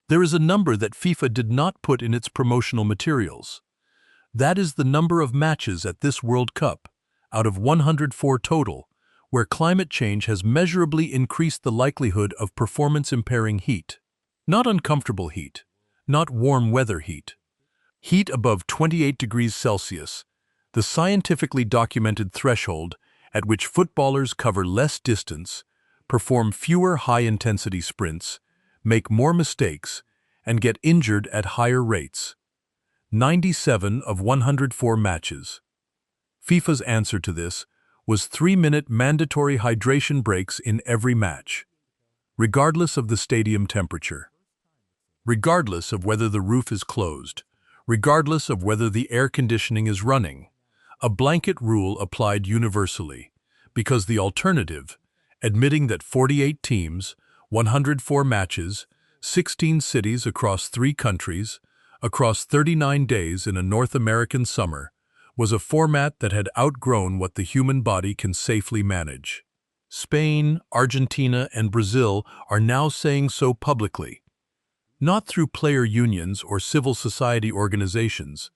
There is a number that FIFA did not put in its promotional materials. That is the number of matches at this World Cup, out of 104 total, where climate change has measurably increased the likelihood of performance-impairing heat. Not uncomfortable heat, not warm weather heat. Heat above 28 degrees Celsius, the scientifically documented threshold at which footballers cover less distance, perform fewer high-intensity sprints, make more mistakes, and get injured at higher rates. 97 of 104 matches. FIFA's answer to this was 3-minute mandatory hydration breaks in every match, regardless of the stadium temperature, regardless of whether the roof is closed, regardless of whether the air conditioning is running. A blanket rule applied universally, because the alternative, admitting that 48 teams, 104 matches, 16 cities across 3 countries, across 39 days in a North American summer, was a format that had outgrown what the human body can safely manage. Spain, Argentina, and Brazil are now saying so publicly, not through player unions or civil society organizations,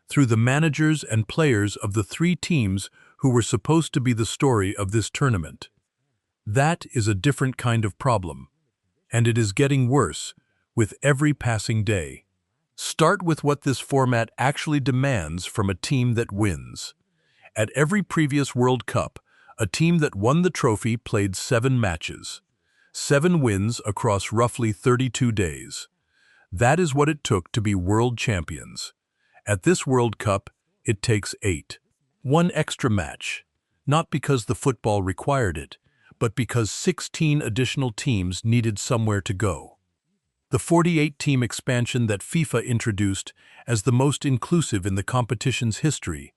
through the managers and players of the 3 teams who were supposed to be the story of this tournament. That is a different kind of problem, and it is getting worse with every passing day. Start with what this format actually demands from a team that wins. At every previous World Cup, a team that won the trophy played 7 matches. 7 wins across roughly 32 days. That is what it took to be world champions. At this World Cup, it takes 8. 1 extra match, not because the football required it, but because 16 additional teams needed somewhere to go. The 48-team expansion that FIFA introduced as the most inclusive in the competition's history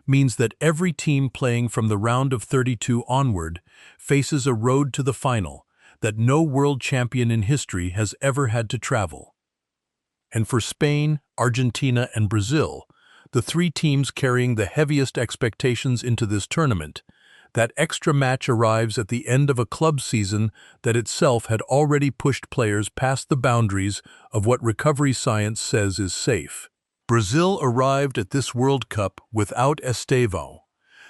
means that every team playing from the round of 32 onward faces a road to the final that no world champion in history has ever had to travel. And for Spain, Argentina, and Brazil, the 3 teams carrying the heaviest expectations into this tournament, that extra match arrives at the end of a club season that itself had already pushed players past the boundaries of what recovery science says is safe. Brazil arrived at this World Cup without Estevão,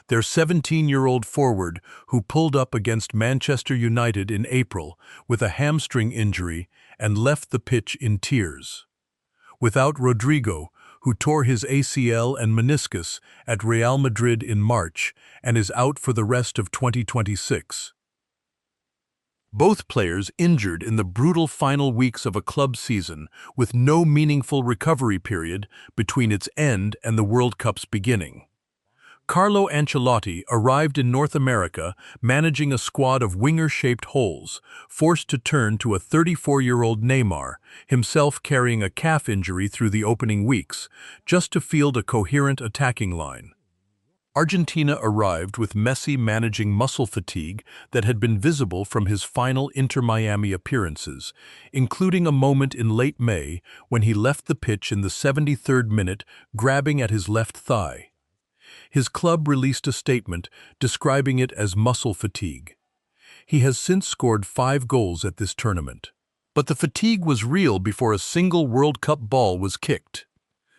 their 17-year-old forward who pulled up against Manchester United in April with a hamstring injury and left the pitch in tears. Without Rodrigo, who tore his ACL and meniscus at Real Madrid in March and is out for the rest of 2026. Both players injured in the brutal final weeks of a club season with no meaningful recovery period between its end and the World Cup's beginning. Carlo Ancelotti arrived in North America managing a squad of winger-shaped holes, forced to turn to a 34-year-old Neymar, himself carrying a calf injury through the opening weeks, just to field a coherent attacking line. Argentina arrived with Messi managing muscle fatigue that had been visible from his final Inter-Miami appearances, including a moment in late May when he left the pitch in the 73rd minute grabbing at his left thigh. His club released a statement describing it as muscle fatigue. He has since scored 5 goals at this tournament. But the fatigue was real before a single World Cup ball was kicked.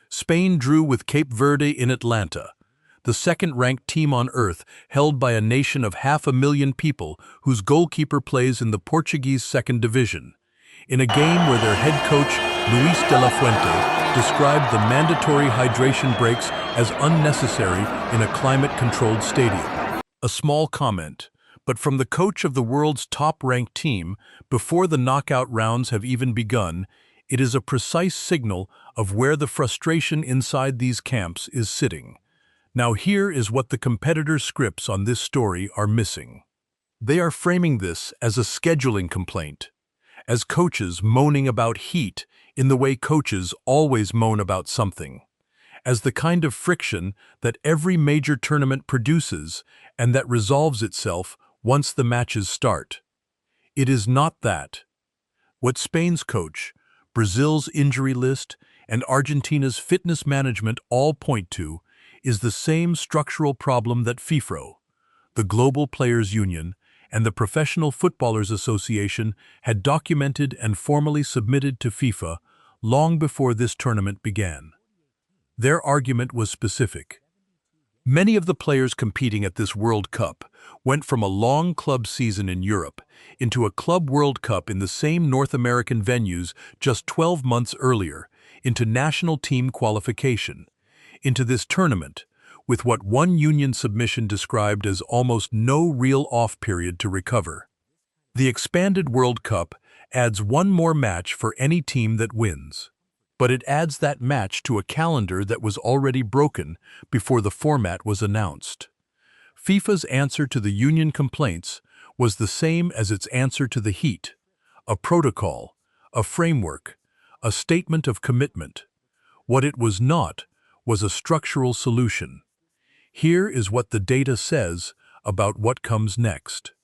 Spain drew with Cape Verde in Atlanta, the second-ranked team on earth held by a nation of 500,000 people whose goalkeeper plays in the Portuguese second division, in a game where their head coach, Luis de la Fuente, described the mandatory hydration breaks as unnecessary in a climate-controlled stadium. A small comment, but from the coach of the world's top-ranked team, before the knockout rounds have even begun, it is a precise signal of where the frustration inside these camps is sitting. Now here is what the competitors' scripts on this story are missing. They are framing this as a scheduling complaint, as coaches moaning about heat in the way coaches always moan about something, as the kind of friction that every major tournament produces and that resolves itself once the matches start. It is not that. What Spain's coach, Brazil's injury list, and Argentina's fitness management all point to is the same structural problem that FIFA, the Global Players Union, and the Professional Footballers Association had documented and formally submitted to FIFA long before this tournament began. Their argument was specific. Many of the players competing at this World Cup went from a long club season in Europe into a Club World Cup in the same North American venues just 12 months earlier, into national team qualification, into this tournament, with what one union submission described as almost no real off period to recover. The expanded World Cup adds one more match for any team that wins. But it adds that match to a calendar that was already broken before the format was announced. FIFA's answer to the union complaints was the same as its answer to the Heat: a protocol, a framework, a statement of commitment. What it was not was a structural solution. Here is what the data says about what comes next.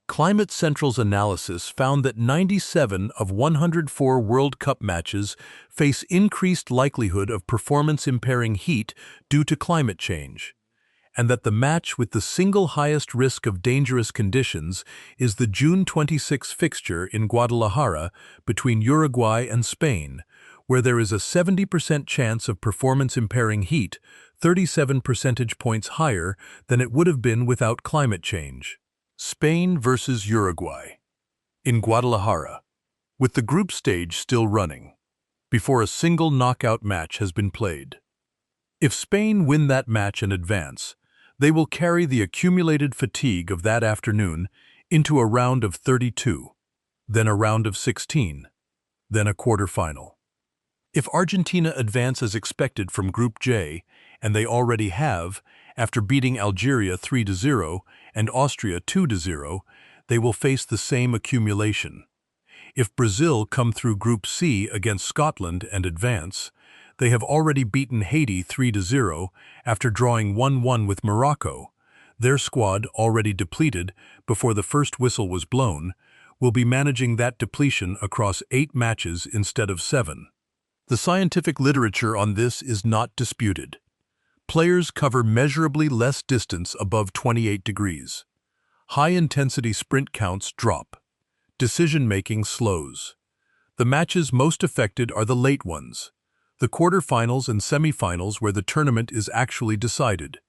Climate Central's analysis found that 97 of 104 World Cup matches face increased likelihood of performance-impairing heat due to climate change, and that the match with the single highest risk of dangerous conditions is the June 26 fixture in Guadalajara between Uruguay and Spain, where there is a 70% chance of performance-impairing heat, 37 percentage points higher than it would have been without climate change. Spain versus Uruguay. In Guadalajara, with the group stage still running, before a single knockout match has been played. If Spain win that match and advance, they will carry the accumulated fatigue of that afternoon into a round of 32, then a round of 16, then a quarterfinal. If Argentina advance as expected from Group J, and they already have, after beating Algeria 3-0 and Austria 2-0, they will face the same accumulation. If Brazil come through Group C against Scotland and advance, they have already beaten Haiti 3-0 after drawing 1-1 with Morocco. Their squad, already depleted before the first whistle was blown, will be managing that depletion across 8 matches instead of 7. The scientific literature on this is not disputed. Players cover measurably less distance above 28 degrees. High-intensity sprint counts drop. Decision-making slows. The matches most affected are the late ones, the quarterfinals and semifinals where the tournament is actually decided,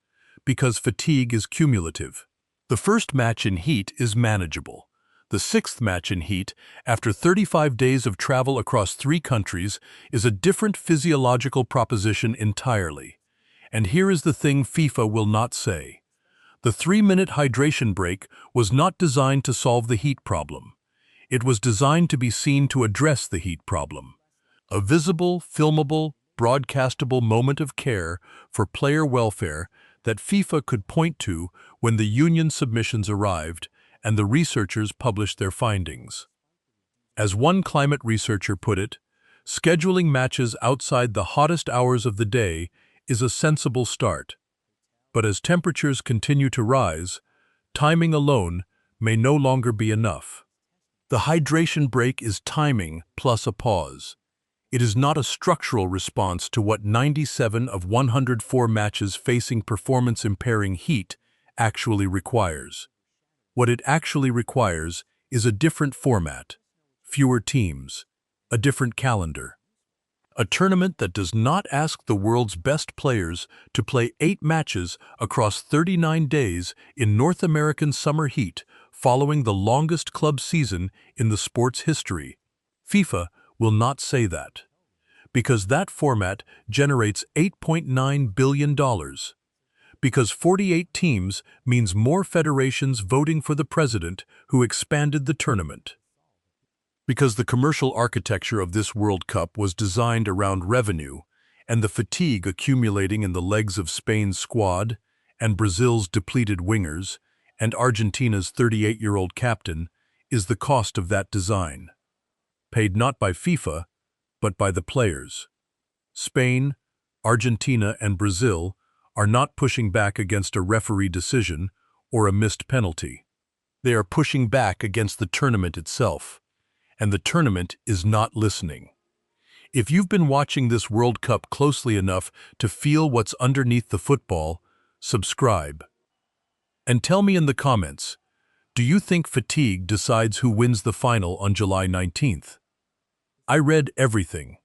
because fatigue is cumulative. The first match in heat is manageable. The 6th match in heat, after 35 days of travel across 3 countries, is a different physiological proposition entirely. And here is the thing FIFA will not say. The 3-minute hydration break was not designed to solve the heat problem. It was designed to be seen to address the heat problem. A visible, filmable, broadcastable moment of care for player welfare that FIFA could point to when the union submissions arrived and the researchers published their findings. As one climate researcher put it, scheduling matches outside the hottest hours of the day is a sensible start. But as temperatures continue to rise, timing alone may no longer be enough. The hydration break is timing plus a pause. It is not a structural response to what 97 of 104 matches facing performance-impairing heat actually requires. What it actually requires is a different format, fewer teams, a different calendar. A tournament that does not ask the world's best players to play 8 matches across 39 days in North American summer heat following the longest club season in the sport's history. FIFA will not say that, because that format generates $8.9 billion. Because 48 teams means more federations voting for the president who expanded the tournament. Because the commercial architecture of this World Cup was designed around revenue and the fatigue accumulating in the legs of Spain's squad and Brazil's depleted wingers and Argentina's 38-year-old captain is the cost of that design. Paid not by FIFA, but by the players. Spain, Argentina, and Brazil are not pushing back against a referee decision or a missed penalty. They are pushing back against the tournament itself, and the tournament is not listening. If you've been watching this World Cup closely enough to feel what's underneath the football, subscribe. And tell me in the comments, Do you think fatigue decides who wins the final on July 19th? I read everything.